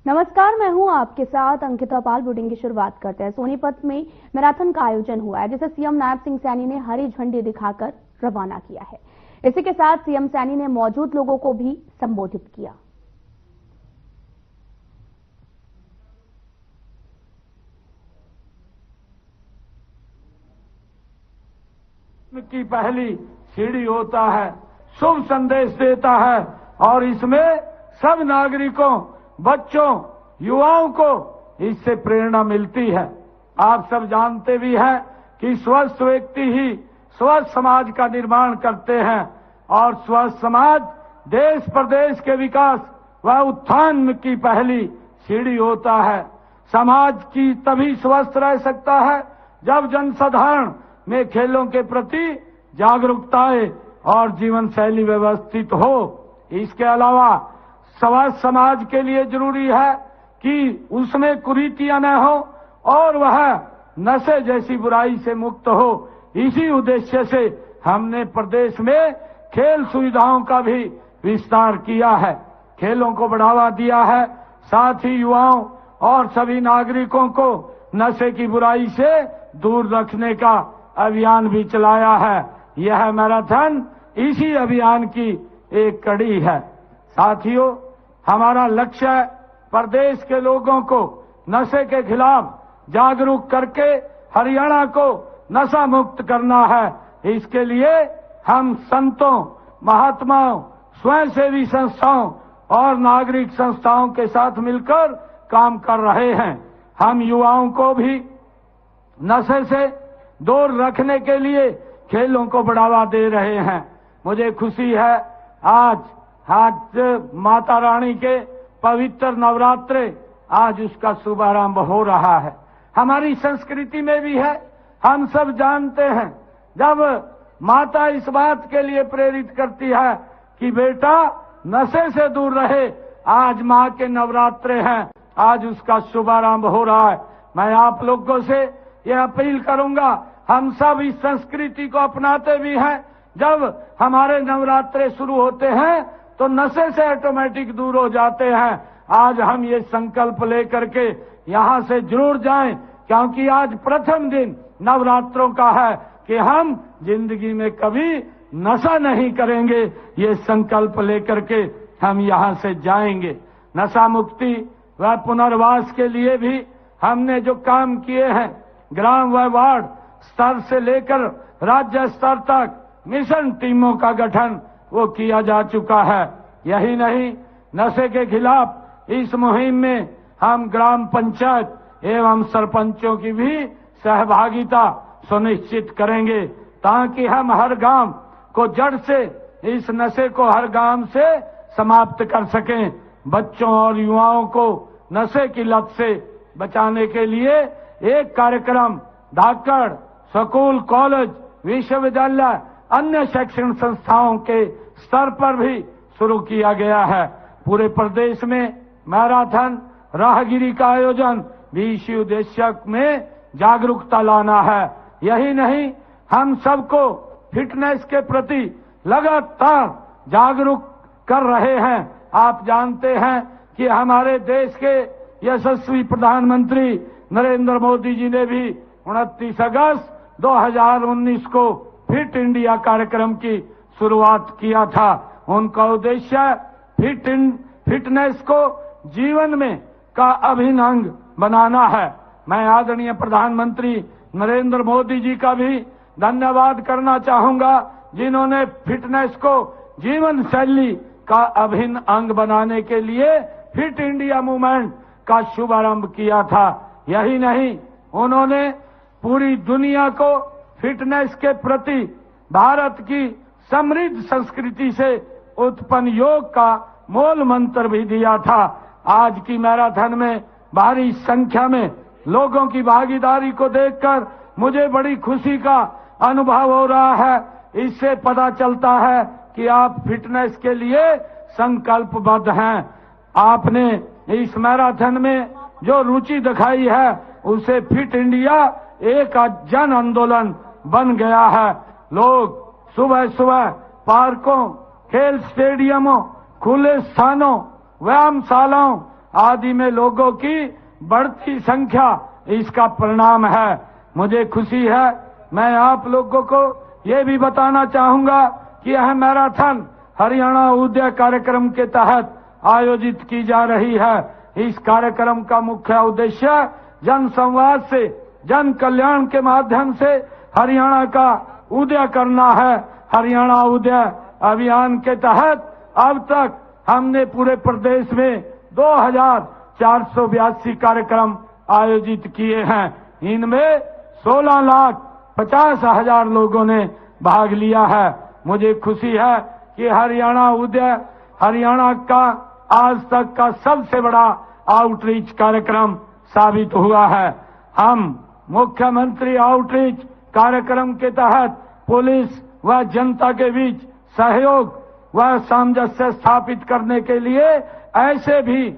नमस्कार, मैं हूं आपके साथ अंकिता पाल। बुलेटिन की शुरुआत करते हैं। सोनीपत में मैराथन का आयोजन हुआ है, जिसे सीएम नायब सिंह सैनी ने हरी झंडी दिखाकर रवाना किया है। इसी के साथ सीएम सैनी ने मौजूद लोगों को भी संबोधित किया। की पहली सीढ़ी होता है, शुभ संदेश देता है और इसमें सब नागरिकों, बच्चों, युवाओं को इससे प्रेरणा मिलती है। आप सब जानते भी हैं कि स्वस्थ व्यक्ति ही स्वस्थ समाज का निर्माण करते हैं और स्वस्थ समाज देश प्रदेश के विकास व उत्थान की पहली सीढ़ी होता है। समाज की तभी स्वस्थ रह सकता है जब जनसाधारण में खेलों के प्रति जागरूकता आए और जीवन शैली व्यवस्थित हो। इसके अलावा स्वस्थ समाज के लिए जरूरी है कि उसमें कुरीतियां न हो और वह नशे जैसी बुराई से मुक्त हो। इसी उद्देश्य से हमने प्रदेश में खेल सुविधाओं का भी विस्तार किया है, खेलों को बढ़ावा दिया है। साथ ही युवाओं और सभी नागरिकों को नशे की बुराई से दूर रखने का अभियान भी चलाया है। यह मैराथन इसी अभियान की एक कड़ी है। साथियों, हमारा लक्ष्य है प्रदेश के लोगों को नशे के खिलाफ जागरूक करके हरियाणा को नशा मुक्त करना है। इसके लिए हम संतों, महात्माओं, स्वयंसेवी संस्थाओं और नागरिक संस्थाओं के साथ मिलकर काम कर रहे हैं। हम युवाओं को भी नशे से दूर रखने के लिए खेलों को बढ़ावा दे रहे हैं। मुझे खुशी है आज माता रानी के पवित्र नवरात्रे, आज उसका शुभारंभ हो रहा है। हमारी संस्कृति में भी है, हम सब जानते हैं। जब माता इस बात के लिए प्रेरित करती है कि बेटा नशे से दूर रहे, आज माँ के नवरात्रे हैं, आज उसका शुभारंभ हो रहा है। मैं आप लोगों से यह अपील करूंगा, हम सब इस संस्कृति को अपनाते भी हैं। जब हमारे नवरात्रे शुरू होते हैं तो नशे से ऑटोमेटिक दूर हो जाते हैं। आज हम ये संकल्प लेकर के यहाँ से जरूर जाएं, क्योंकि आज प्रथम दिन नवरात्रों का है कि हम जिंदगी में कभी नशा नहीं करेंगे। ये संकल्प लेकर के हम यहाँ से जाएंगे। नशा मुक्ति व पुनर्वास के लिए भी हमने जो काम किए हैं, ग्राम व वार्ड स्तर से लेकर राज्य स्तर तक मिशन टीमों का गठन वो किया जा चुका है। यही नहीं, नशे के खिलाफ इस मुहिम में हम ग्राम पंचायत एवं सरपंचों की भी सहभागिता सुनिश्चित करेंगे, ताकि हम हर गांव को जड़ से इस नशे को हर गांव से समाप्त कर सकें। बच्चों और युवाओं को नशे की लत से बचाने के लिए एक कार्यक्रम धाकड़, स्कूल, कॉलेज, विश्वविद्यालय, अन्य शैक्षणिक संस्थाओं के स्तर पर भी शुरू किया गया है। पूरे प्रदेश में मैराथन राहगिरी का आयोजन भी इसी उद्देश्य में जागरूकता लाना है। यही नहीं, हम सबको फिटनेस के प्रति लगातार जागरूक कर रहे हैं। आप जानते हैं कि हमारे देश के यशस्वी प्रधानमंत्री नरेंद्र मोदी जी ने भी 29 अगस्त 2019 को फिट इंडिया कार्यक्रम की शुरुआत किया था। उनका उद्देश्य फिटनेस को जीवन में का अभिन्न अंग बनाना है। मैं आदरणीय प्रधानमंत्री नरेंद्र मोदी जी का भी धन्यवाद करना चाहूंगा, जिन्होंने फिटनेस को जीवन शैली का अभिन्न अंग बनाने के लिए फिट इंडिया मूवमेंट का शुभारंभ किया था। यही नहीं, उन्होंने पूरी दुनिया को फिटनेस के प्रति भारत की समृद्ध संस्कृति से उत्पन्न योग का मूल मंत्र भी दिया था। आज की मैराथन में भारी संख्या में लोगों की भागीदारी को देखकर मुझे बड़ी खुशी का अनुभव हो रहा है। इससे पता चलता है कि आप फिटनेस के लिए संकल्पबद्ध हैं। आपने इस मैराथन में जो रुचि दिखाई है, उसे फिट इंडिया एक जन आंदोलन बन गया है। लोग सुबह सुबह पार्कों, खेल स्टेडियमों, खुले स्थानों, व्यायामशालाओं आदि में लोगों की बढ़ती संख्या इसका परिणाम है। मुझे खुशी है, मैं आप लोगों को ये भी बताना चाहूंगा कि यह मैराथन हरियाणा उदय कार्यक्रम के तहत आयोजित की जा रही है। इस कार्यक्रम का मुख्य उद्देश्य जन संवाद से, जन कल्याण के माध्यम से हरियाणा का उदय करना है। हरियाणा उदय अभियान के तहत अब तक हमने पूरे प्रदेश में 2482 कार्यक्रम आयोजित किए हैं। इनमें 16,50,000 लोगों ने भाग लिया है। मुझे खुशी है कि हरियाणा उदय हरियाणा का आज तक का सबसे बड़ा आउटरीच कार्यक्रम साबित हुआ है। हम मुख्यमंत्री आउटरीच कार्यक्रम के तहत पुलिस व जनता के बीच सहयोग व सामंजस्य स्थापित करने के लिए ऐसे भी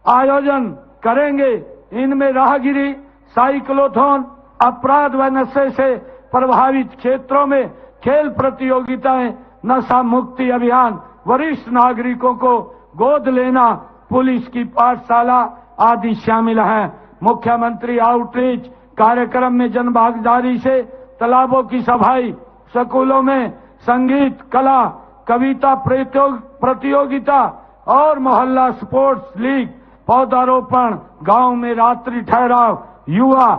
आयोजन करेंगे। इनमें राहगिरी, साइक्लोथॉन, अपराध व नशे से प्रभावित क्षेत्रों में खेल प्रतियोगिताएं, नशा मुक्ति अभियान, वरिष्ठ नागरिकों को गोद लेना, पुलिस की पाठशाला आदि शामिल हैं। मुख्यमंत्री आउटरीच कार्यक्रम में जन भागीदारी से तालाबों की सफाई, स्कूलों में संगीत, कला, कविता प्रतियोगिता और मोहल्ला स्पोर्ट्स लीग, पौधारोपण, गांव में रात्रि ठहराव, युवा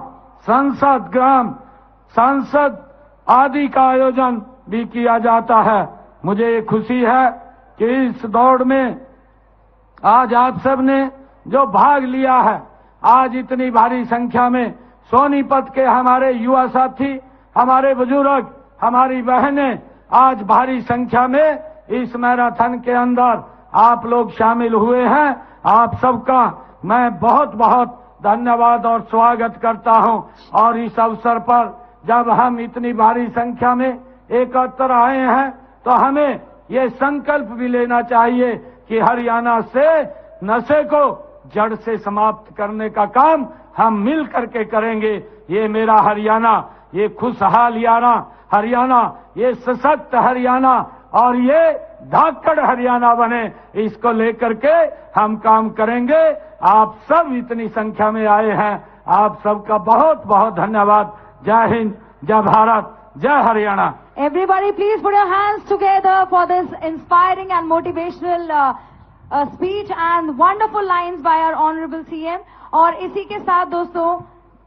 संसद, ग्राम सांसद आदि का आयोजन भी किया जाता है। मुझे खुशी है कि इस दौड़ में आज आप सब ने जो भाग लिया है, आज इतनी भारी संख्या में सोनीपत के हमारे युवा साथी, हमारे बुजुर्ग, हमारी बहनें आज भारी संख्या में इस मैराथन के अंदर आप लोग शामिल हुए हैं। आप सबका मैं बहुत बहुत धन्यवाद और स्वागत करता हूं। और इस अवसर पर जब हम इतनी भारी संख्या में एकत्र आए हैं तो हमें ये संकल्प भी लेना चाहिए कि हरियाणा से नशे को जड़ से समाप्त करने का काम हम मिल करके करेंगे। ये मेरा हरियाणा, ये खुशहाल हरियाणा, ये सशक्त हरियाणा और ये धाकड़ हरियाणा बने, इसको लेकर के हम काम करेंगे। आप सब इतनी संख्या में आए हैं, आप सबका बहुत बहुत धन्यवाद। जय हिंद, जय भारत, जय Haryana. Everybody, please put your hands together for this inspiring and motivational speech and wonderful lines by our honorable CM. और इसी के साथ दोस्तों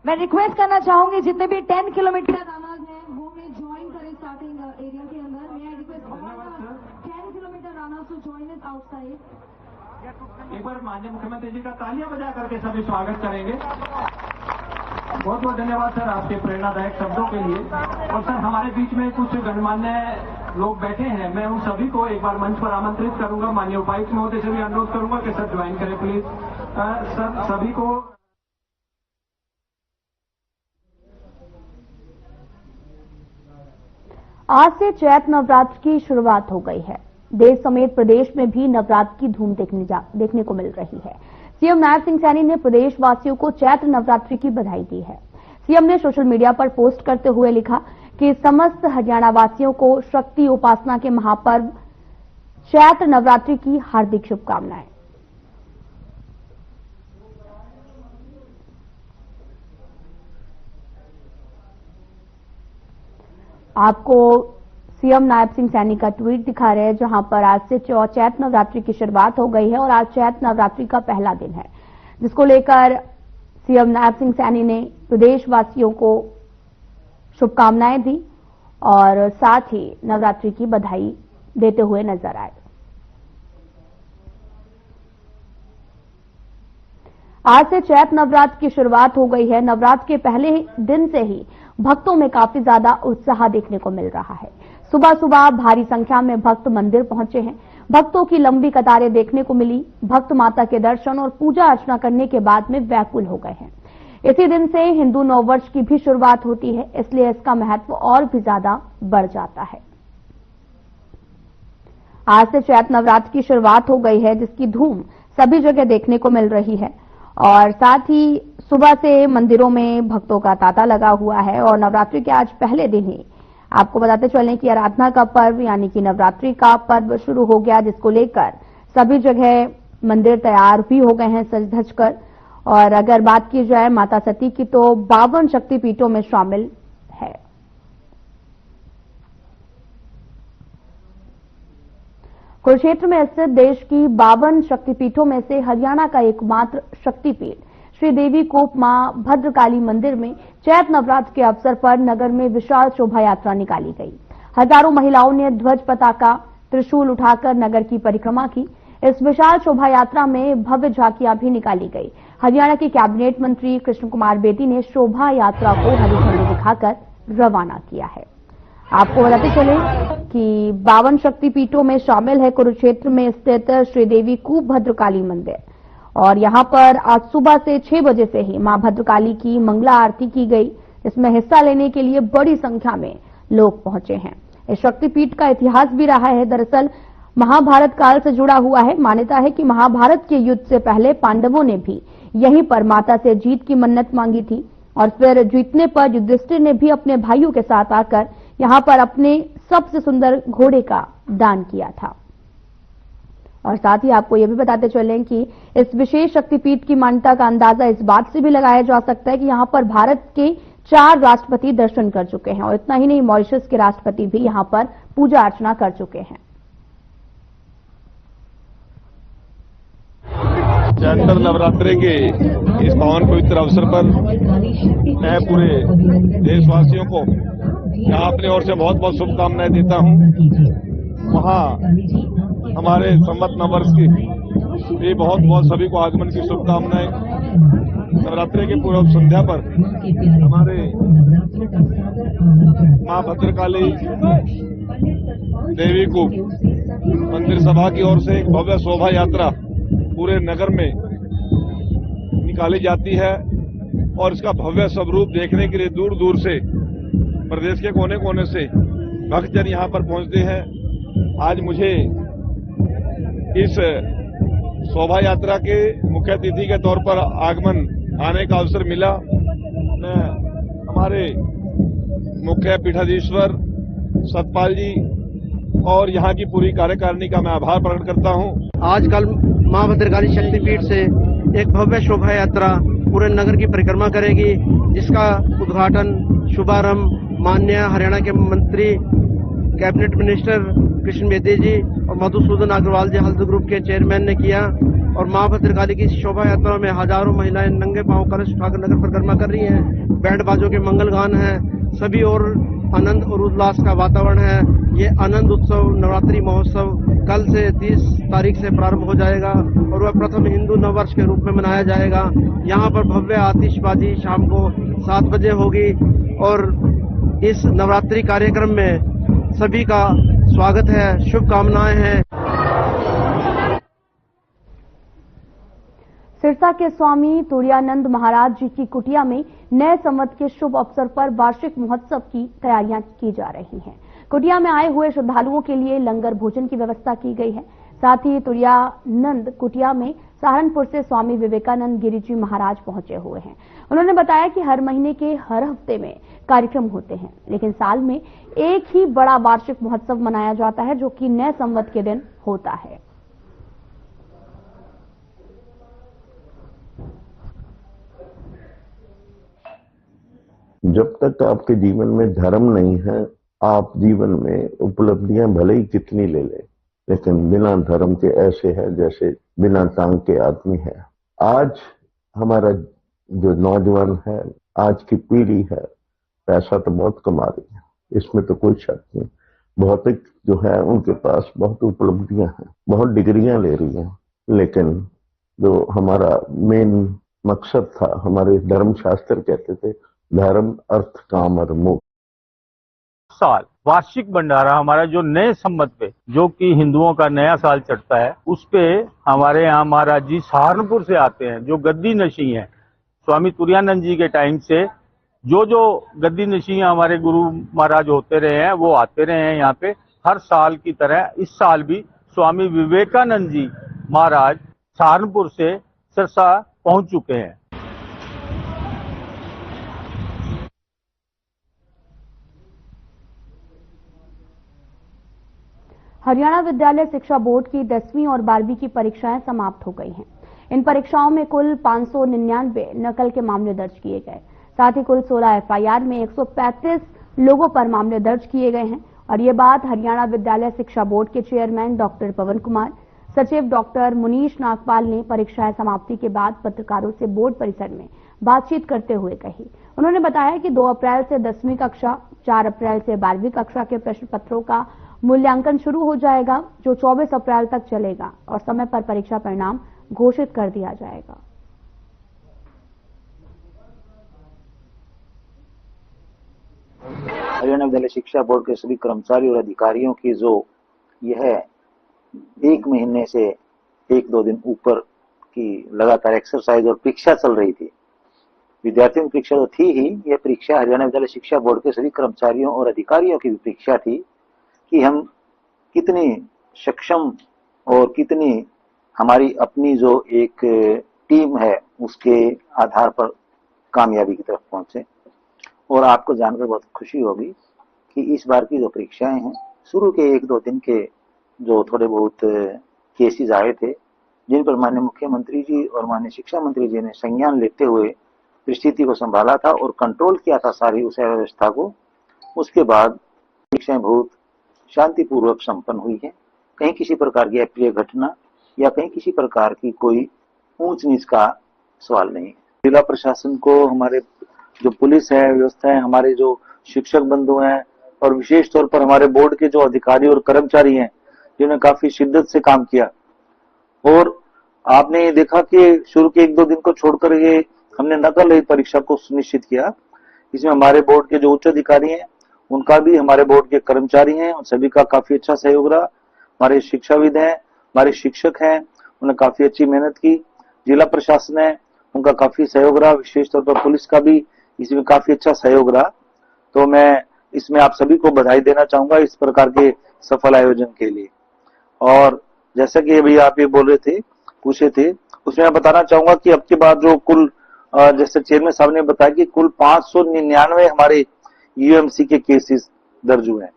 मैं रिक्वेस्ट करना चाहूंगी जितने भी 10 किलोमीटर रनर्स हैं वो में ज्वाइन करें स्टार्टिंग एरिया के अंदर। मैं request 10 kilometre runners to join us outside. एक बार माननीय मुख्यमंत्री जी का तालियां बजा करके सभी स्वागत करेंगे। बहुत बहुत धन्यवाद सर आपके प्रेरणादायक शब्दों के लिए। और सर हमारे बीच में कुछ गणमान्य लोग बैठे हैं, मैं उन सभी को एक बार मंच पर आमंत्रित करूंगा। माननीय उपायुक्त महोदय से भी अनुरोध करूंगा कि सर ज्वाइन करें प्लीज। सर सभी को आज से चैत नवरात्र की शुरुआत हो गई है। देश समेत प्रदेश में भी नवरात्र की धूम देखने को मिल रही है। सीएम नायब सिंह सैनी ने प्रदेशवासियों को चैत्र नवरात्रि की बधाई दी है। सीएम ने सोशल मीडिया पर पोस्ट करते हुए लिखा कि समस्त हरियाणा वासियों को शक्ति उपासना के महापर्व चैत्र नवरात्रि की हार्दिक शुभकामनाएं। आपको सीएम नायब सिंह सैनी का ट्वीट दिखा रहे हैं जहां पर आज से चैत्र नवरात्रि की शुरुआत हो गई है और आज चैत्र नवरात्रि का पहला दिन है, जिसको लेकर सीएम नायब सिंह सैनी ने प्रदेशवासियों को शुभकामनाएं दी और साथ ही नवरात्रि की बधाई देते हुए नजर आए। आज से चैत्र नवरात्र की शुरुआत हो गई है। नवरात्र के पहले दिन से ही भक्तों में काफी ज्यादा उत्साह देखने को मिल रहा है। सुबह सुबह भारी संख्या में भक्त मंदिर पहुंचे हैं। भक्तों की लंबी कतारें देखने को मिली। भक्त माता के दर्शन और पूजा अर्चना करने के बाद में व्याकुल हो गए हैं। इसी दिन से हिंदू नववर्ष की भी शुरुआत होती है, इसलिए इसका महत्व और भी ज्यादा बढ़ जाता है। आज से चैत्र नवरात्र की शुरुआत हो गई है, जिसकी धूम सभी जगह देखने को मिल रही है और साथ ही सुबह से मंदिरों में भक्तों का तांता लगा हुआ है। और नवरात्रि के आज पहले दिन ही आपको बताते चलें कि आराधना का पर्व यानी कि नवरात्रि का पर्व शुरू हो गया, जिसको लेकर सभी जगह मंदिर तैयार भी हो गए हैं सज धज कर। और अगर बात की जाए माता सती की तो 52 शक्तिपीठों में शामिल है। कुरुक्षेत्र में स्थित देश की 52 शक्तिपीठों में से हरियाणा का एकमात्र शक्तिपीठ श्री देवी कूप मां भद्रकाली मंदिर में चैत्र नवरात्र के अवसर पर नगर में विशाल शोभा यात्रा निकाली गई। हजारों महिलाओं ने ध्वज पताका त्रिशूल उठाकर नगर की परिक्रमा की। इस विशाल शोभा यात्रा में भव्य झांकियां भी निकाली गई। हरियाणा के कैबिनेट मंत्री कृष्ण कुमार बेदी ने शोभा यात्रा को हरी झंडी दिखाकर रवाना किया है। आपको बताते चले कि 52 शक्तिपीठों में शामिल है कुरुक्षेत्र में स्थित श्रीदेवी कूप भद्रकाली मंदिर। और यहां पर आज सुबह से 6 बजे से ही मां भद्रकाली की मंगला आरती की गई। इसमें हिस्सा लेने के लिए बड़ी संख्या में लोग पहुंचे हैं। इस शक्तिपीठ का इतिहास भी रहा है। दरअसल महाभारत काल से जुड़ा हुआ है। मान्यता है कि महाभारत के युद्ध से पहले पांडवों ने भी यहीं पर माता से जीत की मन्नत मांगी थी और फिर जीतने पर युधिष्ठिर ने भी अपने भाइयों के साथ आकर यहां पर अपने सबसे सुंदर घोड़े का दान किया था। और साथ ही आपको यह भी बताते चलें कि इस विशेष शक्तिपीठ की मान्यता का अंदाजा इस बात से भी लगाया जा सकता है कि यहां पर भारत के 4 राष्ट्रपति दर्शन कर चुके हैं और इतना ही नहीं, मॉरिशस के राष्ट्रपति भी यहां पर पूजा अर्चना कर चुके हैं। चैत्र नवरात्रि के इस पावन पवित्र अवसर पर मैं पूरे देशवासियों को यहाँ अपनी ओर से बहुत बहुत शुभकामनाएं देता हूँ। वहाँ हमारे संवत नववर्ष की भी बहुत बहुत सभी को आगमन की शुभकामनाएं। नवरात्रि के पूर्व संध्या पर हमारे मां भद्रकाली देवी को मंदिर सभा की ओर से एक भव्य शोभा यात्रा पूरे नगर में निकाली जाती है और इसका भव्य स्वरूप देखने के लिए दूर दूर से प्रदेश के कोने कोने से भक्तजन यहां पर पहुंचते हैं। आज मुझे इस शोभा यात्रा के मुख्य अतिथि के तौर पर आगमन आने का अवसर मिला। मैं हमारे मुख्य पीठाधीश्वर सतपाल जी और यहाँ की पूरी कार्यकारिणी का मैं आभार प्रकट करता हूँ। आजकल मां भद्रकाली शक्तिपीठ से एक भव्य शोभा यात्रा पूरे नगर की परिक्रमा करेगी, जिसका उद्घाटन शुभारंभ माननीय हरियाणा के मंत्री कैबिनेट मिनिस्टर कृष्ण बेदी जी और मधुसूदन अग्रवाल जी हेल्थ ग्रुप के चेयरमैन ने किया। और मां भद्रकाली की शोभा यात्रा में हजारों महिलाएं नंगे पांव कलश उठाकर नगर परिक्रमा कर रही हैं। बैंड बाजों के मंगल गान है, सभी और आनंद और उल्लास का वातावरण है। ये आनंद उत्सव नवरात्रि महोत्सव कल से 30 तारीख से प्रारंभ हो जाएगा और वह प्रथम हिंदू नववर्ष के रूप में मनाया जाएगा। यहाँ पर भव्य आतिशबाजी शाम को 7 बजे होगी और इस नवरात्रि कार्यक्रम में सभी का स्वागत है, शुभकामनाएं हैं। सिरसा के स्वामी तुरानंद महाराज जी की कुटिया में नए संवत के शुभ अवसर पर वार्षिक महोत्सव की तैयारियां की जा रही हैं। कुटिया में आए हुए श्रद्धालुओं के लिए लंगर भोजन की व्यवस्था की गई है। साथ ही तुरानंद कुटिया में सहारनपुर से स्वामी विवेकानंद गिरी जी महाराज पहुंचे हुए हैं। उन्होंने बताया कि हर महीने के हर हफ्ते में कार्यक्रम होते हैं, लेकिन साल में एक ही बड़ा वार्षिक महोत्सव मनाया जाता है, जो कि नए संवत के दिन होता है। जब तक आपके जीवन में धर्म नहीं है, आप जीवन में उपलब्धियां भले ही कितनी ले लें, लेकिन बिना धर्म के ऐसे है जैसे बिना टांग के आदमी है। आज हमारा जो नौजवान है, आज की पीढ़ी है, पैसा तो बहुत कमा रही है, इसमें तो कोई शक नहीं। भौतिक जो है उनके पास बहुत उपलब्धियां हैं, बहुत डिग्रियां ले रही हैं, लेकिन जो हमारा मेन मकसद था, हमारे धर्मशास्त्र कहते थे धर्म अर्थ काम और मोक्ष। साल वार्षिक भंडारा हमारा जो नए संवत पे, जो कि हिंदुओं का नया साल चढ़ता है, उस पे हमारे यहाँ महाराज जी सहारनपुर से आते हैं, जो गद्दी नशी हैं। स्वामी तुरानंद जी के टाइम से जो गद्दी नशी हमारे गुरु महाराज होते रहे हैं, वो आते रहे हैं यहाँ पे। हर साल की तरह इस साल भी स्वामी विवेकानंद जी महाराज सहारनपुर से सिरसा पहुंच चुके हैं। हरियाणा विद्यालय शिक्षा बोर्ड की 10वीं और 12वीं की परीक्षाएं समाप्त हो गई हैं। इन परीक्षाओं में कुल 599 नकल के मामले दर्ज किए गए। साथ ही कुल 16 एफआईआर में 135 लोगों पर मामले दर्ज किए गए हैं। और ये बात हरियाणा विद्यालय शिक्षा बोर्ड के चेयरमैन डॉक्टर पवन कुमार, सचिव डॉक्टर मुनीश नागपाल ने परीक्षाएं समाप्ति के बाद पत्रकारों से बोर्ड परिसर में बातचीत करते हुए कही। उन्होंने बताया कि 2 अप्रैल से 10वीं कक्षा, 4 अप्रैल से 12वीं कक्षा के प्रश्न पत्रों का मूल्यांकन शुरू हो जाएगा, जो 24 अप्रैल तक चलेगा और समय पर परीक्षा परिणाम घोषित कर दिया जाएगा। हरियाणा विद्यालय शिक्षा बोर्ड के सभी कर्मचारी और अधिकारियों की जो यह 1 महीने से 1-2 दिन ऊपर की लगातार एक्सरसाइज और परीक्षा चल रही थी। विद्यार्थियों की परीक्षा तो थी ही, यह परीक्षा हरियाणा विद्यालय शिक्षा बोर्ड के सभी कर्मचारियों और अधिकारियों की भी परीक्षा थी कि हम कितनी सक्षम और कितनी हमारी अपनी जो एक टीम है उसके आधार पर कामयाबी की तरफ पहुंचे। और आपको जानकर बहुत खुशी होगी कि इस बार की जो परीक्षाएं हैं, शुरू के 1-2 दिन के जो थोड़े बहुत केसेस आए थे, जिन पर माननीय मुख्यमंत्री जी और माननीय शिक्षा मंत्री जी ने संज्ञान लेते हुए परिस्थिति को संभाला था और कंट्रोल किया था सारी उस व्यवस्था को। उसके बाद परीक्षाएं बहुत शांतिपूर्वक संपन्न हुई है। कहीं किसी प्रकार की अप्रिय घटना या कहीं किसी प्रकार की कोई ऊंच नीच का सवाल नहीं है। जिला प्रशासन को, हमारे जो पुलिस है, व्यवस्था है, हमारे जो शिक्षक बंधु हैं और विशेष तौर पर हमारे बोर्ड के जो अधिकारी और कर्मचारी हैं, जिन्होंने काफी शिद्दत से काम किया। और आपने देखा कि शुरू के 1-2 दिन को छोड़कर ये हमने नकल रहित परीक्षा को सुनिश्चित किया। इसमें हमारे बोर्ड के जो उच्च अधिकारी हैं, उनका भी, हमारे बोर्ड के कर्मचारी हैं, उन सभी का काफी अच्छा सहयोग रहा। हमारे शिक्षाविद हैं, हमारे शिक्षक हैं, उन्होंने काफी अच्छी मेहनत की। जिला प्रशासन है, उनका काफी सहयोग रहा। विशेष तौर पर पुलिस का भी इसमें काफी अच्छा सहयोग रहा। तो मैं इसमें आप सभी को बधाई देना चाहूंगा इस प्रकार के सफल आयोजन के लिए। और जैसा कि अभी आप ये बोल रहे थे, पूछे थे, उसमें मैं बताना चाहूंगा कि अब के बाद जो कुल, जैसे चेयरमैन साहब ने बताया कि कुल 599 हमारे यूएमसी के केसेस दर्ज हुए हैं।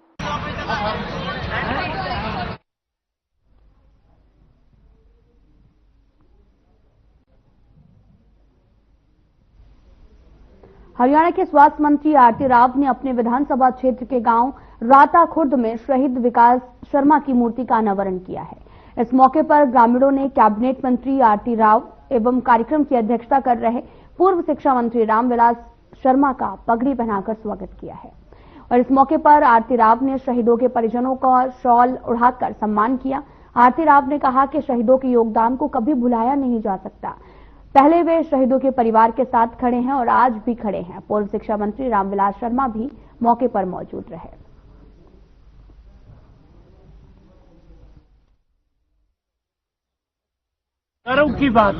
हरियाणा के स्वास्थ्य मंत्री आरती राव ने अपने विधानसभा क्षेत्र के गांव राता खुर्द में शहीद विकास शर्मा की मूर्ति का अनावरण किया है। इस मौके पर ग्रामीणों ने कैबिनेट मंत्री आरती राव एवं कार्यक्रम की अध्यक्षता कर रहे पूर्व शिक्षा मंत्री रामविलास शर्मा का पगड़ी पहनाकर स्वागत किया है। और इस मौके पर आरती राव ने शहीदों के परिजनों का शॉल उड़ाकर सम्मान किया। आरती राव ने कहा कि शहीदों के योगदान को कभी भुलाया नहीं जा सकता। पहले वे शहीदों के परिवार के साथ खड़े हैं और आज भी खड़े हैं। पूर्व शिक्षा मंत्री रामविलास शर्मा भी मौके पर मौजूद रहे। गर्व की बात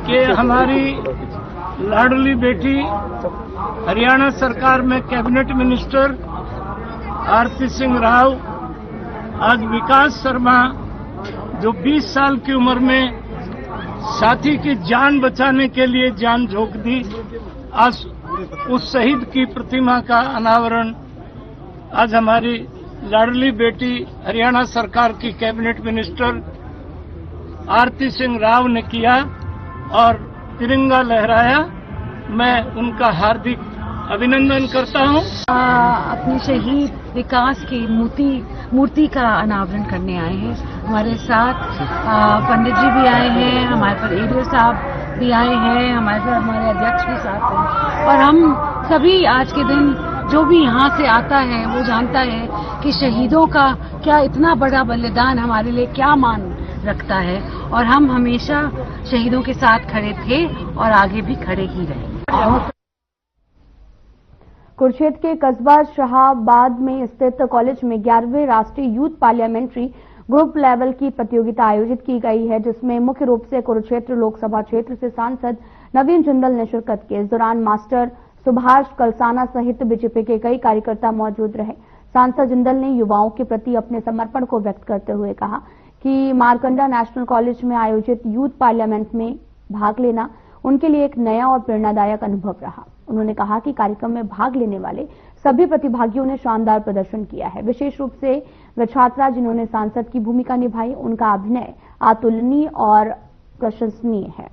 कि हमारी लाडली बेटी हरियाणा सरकार में कैबिनेट मिनिस्टर आरती सिंह राव, आज विकास शर्मा जो 20 साल की उम्र में साथी की जान बचाने के लिए जान झोंक दी, आज उस शहीद की प्रतिमा का अनावरण आज हमारी लाडली बेटी हरियाणा सरकार की कैबिनेट मिनिस्टर आरती सिंह राव ने किया और तिरंगा लहराया। मैं उनका हार्दिक अभिनंदन करता हूं। अपने शहीद विकास की मूर्ति का अनावरण करने आए हैं। हमारे साथ पंडित जी भी आए हैं, हमारे पर एडीओ साहब भी आए हैं, हमारे अध्यक्ष भी साथ हैं। और हम सभी आज के दिन जो भी यहाँ से आता है वो जानता है कि शहीदों का क्या इतना बड़ा बलिदान हमारे लिए क्या मान रखता है। और हम हमेशा शहीदों के साथ खड़े थे और आगे भी खड़े ही रहेंगे। कुरुक्षेत्र के कस्बा शाहाबाद में स्थित कॉलेज में 11वें राष्ट्रीय यूथ पार्लियामेंट्री ग्रुप लेवल की प्रतियोगिता आयोजित की गई है, जिसमें मुख्य रूप से कुरुक्षेत्र लोकसभा क्षेत्र से सांसद नवीन जिंदल ने शिरकत की। इस दौरान मास्टर सुभाष कलसाना सहित बीजेपी के कई कार्यकर्ता मौजूद रहे। सांसद जिंदल ने युवाओं के प्रति अपने समर्पण को व्यक्त करते हुए कहा कि मारकंडा नेशनल कॉलेज में आयोजित यूथ पार्लियामेंट में भाग लेना उनके लिए एक नया और प्रेरणादायक अनुभव रहा। उन्होंने कहा कि कार्यक्रम में भाग लेने वाले सभी प्रतिभागियों ने शानदार प्रदर्शन किया है। विशेष रूप से वे छात्रा जिन्होंने सांसद की भूमिका निभाई, उनका अभिनय अतुलनीय और प्रशंसनीय है।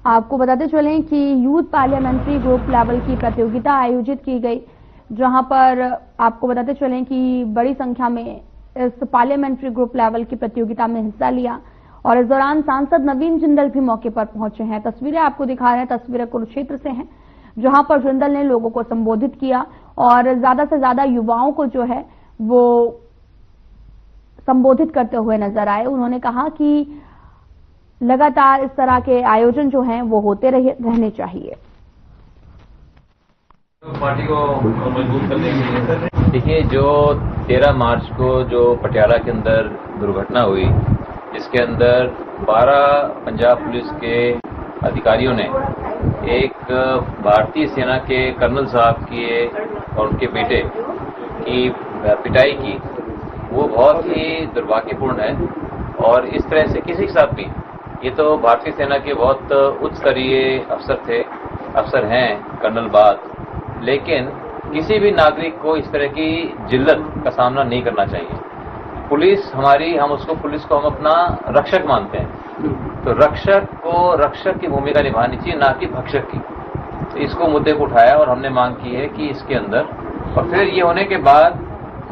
आपको बताते चलें कि यूथ पार्लियामेंट्री ग्रुप लेवल की प्रतियोगिता आयोजित की गई, जहां पर आपको बताते चलें कि बड़ी संख्या में इस पार्लियामेंट्री ग्रुप लेवल की प्रतियोगिता में हिस्सा लिया और इस दौरान सांसद नवीन जिंदल भी मौके पर पहुंचे हैं। तस्वीरें आपको दिखा रहे हैं, तस्वीरें कुरुक्षेत्र से हैं, जहां पर जिंदल ने लोगों को संबोधित किया और ज्यादा से ज्यादा युवाओं को जो है वो संबोधित करते हुए नजर आए। उन्होंने कहा कि लगातार इस तरह के आयोजन जो हैं वो होते रहने चाहिए। पार्टी को मजबूत करने के लिए देखिए, जो 13 मार्च को जो पटियाला के अंदर दुर्घटना हुई, जिसके अंदर 12 पंजाब पुलिस के अधिकारियों ने एक भारतीय सेना के कर्नल साहब की और उनके बेटे की पिटाई की, वो बहुत ही दुर्भाग्यपूर्ण है। और इस तरह से किसी के साथ भी, ये तो भारतीय सेना के बहुत उच्च स्तरीय अफसर हैं कर्नल बात, लेकिन किसी भी नागरिक को इस तरह की जिल्लत का सामना नहीं करना चाहिए। पुलिस हमारी, पुलिस को हम अपना रक्षक मानते हैं, तो रक्षक की भूमिका निभानी चाहिए, ना कि भक्षक की। तो इसको मुद्दे को उठाया और हमने मांग की है कि इसके अंदर, और फिर ये होने के बाद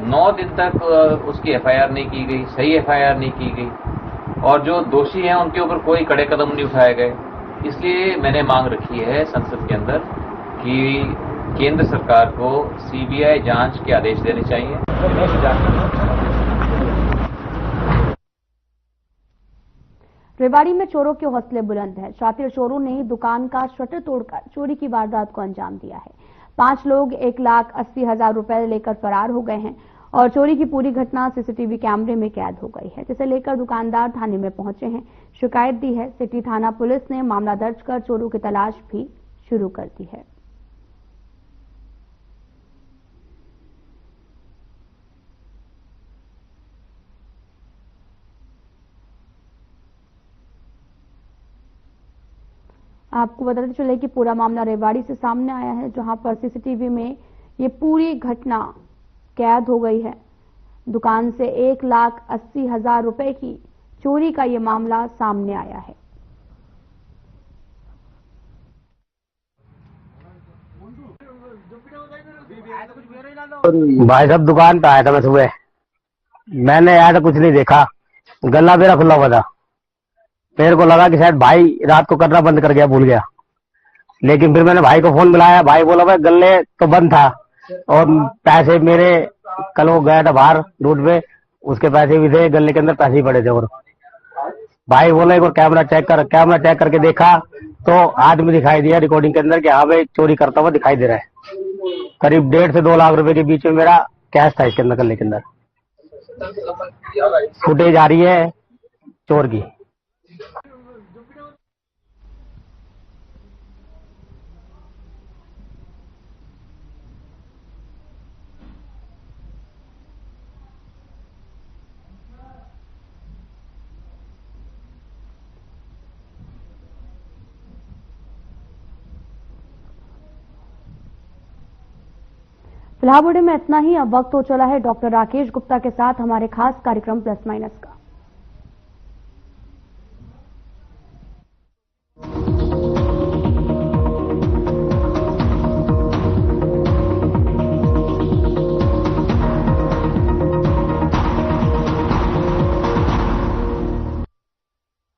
9 दिन तक उसकी FIR नहीं की गई, सही FIR नहीं की गई, और जो दोषी हैं उनके ऊपर कोई कड़े कदम नहीं उठाए गए। इसलिए मैंने मांग रखी है संसद के अंदर कि केंद्र सरकार को CBI जांच के आदेश देने चाहिए। रेवाड़ी में चोरों के हौसले बुलंद हैं। शातिर चोरों ने दुकान का शटर तोड़कर चोरी की वारदात को अंजाम दिया है। 5 लोग 1,80,000 रुपए लेकर फरार हो गए हैं और चोरी की पूरी घटना CCTV कैमरे में कैद हो गई है, जिसे लेकर दुकानदार थाने में पहुंचे हैं। शिकायत दी है। सिटी थाना पुलिस ने मामला दर्ज कर चोरों की तलाश भी शुरू कर दी है। आपको बताते चले कि पूरा मामला रेवाड़ी से सामने आया है, जहां पर CCTV में ये पूरी घटना कैद हो गई है। दुकान से 1,80,000 रुपए की चोरी का ये मामला सामने आया है। भाई साहब, दुकान पे आया था मैं सुबह, मैंने आया था, कुछ नहीं देखा, गला मेरा खुला हुआ था। मेरे को लगा कि शायद भाई रात को करना बंद कर गया, भूल गया। लेकिन फिर मैंने भाई को फोन मिलाया, भाई बोला भाई गले तो बंद था और पैसे मेरे, कल वो गया था बाहर रोड पे, उसके पैसे भी थे, गले के अंदर पैसे ही पड़े थे। और भाई बोला एक बार कैमरा चेक कर। कैमरा चेक करके देखा तो आदमी दिखाई दिया रिकॉर्डिंग के अंदर कि हाँ भाई चोरी करता हुआ दिखाई दे रहा है। करीब 1.5 से 2 लाख रुपए के बीच में मेरा कैश था इसके अंदर, गले के अंदर। फुटेज आ रही है चोर की। फिलहाल वीडियो में इतना ही। अब वक्त हो चला है डॉक्टर राकेश गुप्ता के साथ हमारे खास कार्यक्रम प्लस माइनस का।